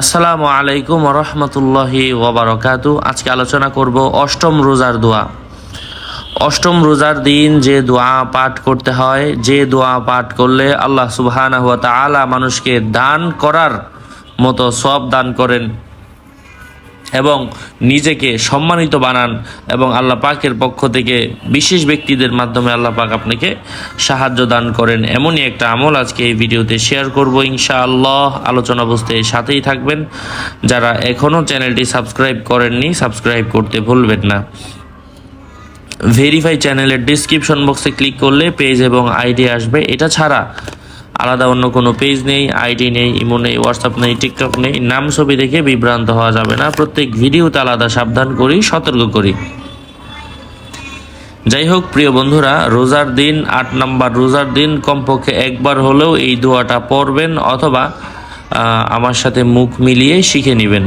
আসসালামু আলাইকুম রহমতুল্লাহি ওয়াবারাকাতু। আজকে আলোচনা করব অষ্টম রোজার দোয়া। অষ্টম রোজার দিন যে দোয়া পাঠ করতে হয়, যে দোয়া পাঠ করলে আল্লাহ সুবহানাহু ওয়া তাআলা মানুষকে দান করার মতো সওয়াব দান করেন এবং নিজেকে সম্মানিত বানান, এবং আল্লাহ পাকের পক্ষ থেকে বিশেষ ব্যক্তিদের মাধ্যমে আল্লাহ পাক আপনাকে সাহায্য দান করেন। এমনই একটা আমল আজকে এই ভিডিওতে শেয়ার করব ইনশাআল্লাহ। আলোচনা বুঝতে সাথেই থাকবেন। যারা এখনও চ্যানেলটি সাবস্ক্রাইব করেননি, সাবস্ক্রাইব করতে ভুলবেন না। ভেরিফাই চ্যানেলের ডিসক্রিপশন বক্সে ক্লিক করলে পেজ এবং আইডি আসবে। এটা ছাড়া আলাদা অন্য কোনো পেজ নেই, আইডি নেই, ইমো নেই, হোয়াটসঅ্যাপ নেই, টিকটক নেই। নাম ছবি দেখে বিভ্রান্ত হওয়া যাবে না। প্রত্যেক ভিডিওতে আলাদা সাবধান করি, সতর্ক করি। যাই হোক প্রিয় বন্ধুরা, রোজার দিন ৮ নম্বর রোজার দিন কমপক্ষে একবার হলেও এই দোয়াটা পড়বেন, অথবা আমার সাথে মুখ মিলিয়ে শিখে নেবেন।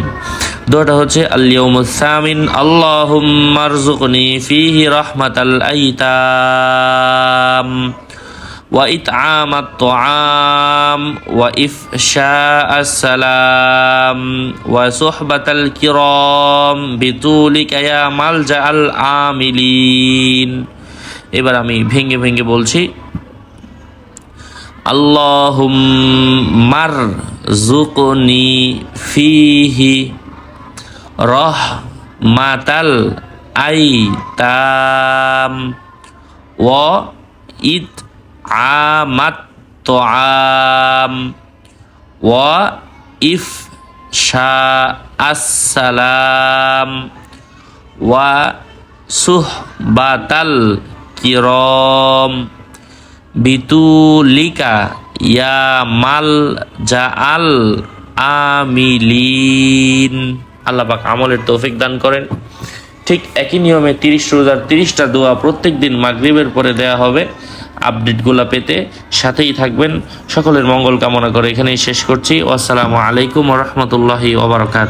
দোয়াটা হচ্ছে আল-ইয়াউমুস সামিন আল্লাহুম্মা রযুকনি ফীহি রাহমাতাল আইতাম ওয়া ইতআমাত তুআম ওয়া ইফশাআস সালাম ওয়া সুহবাতাল কিরাম বিতুলিকা ইয়া মালজাআল আমিলিন। এবার আমি ভেঙে ভেঙে বলছি। আল্লাহুম্মার যুকনি ফিহি রাহমাতাল আইতাম ওয়া ইতআমাত তুআম ওয়া ইফশাআস সালাম ওয়া সুহবাতাল কিরাম বিতুলিকা ইয়া মালজাআল আমিলিন। আল্লাহ পাক আমলের তৌফিক দান করেন। ঠিক একই নিয়মে 30 রোজার 30টা দোয়া প্রত্যেক দিন মাগরিবের পরে দেয়া হবে। আপডেটগুলো পেতে সাথেই থাকবেন। সকলের মঙ্গল কামনা করে এখানেই শেষ করছি। আসসালামু আলাইকুম ওয়া রাহমাতুল্লাহি ওয়া বারাকাতুহু।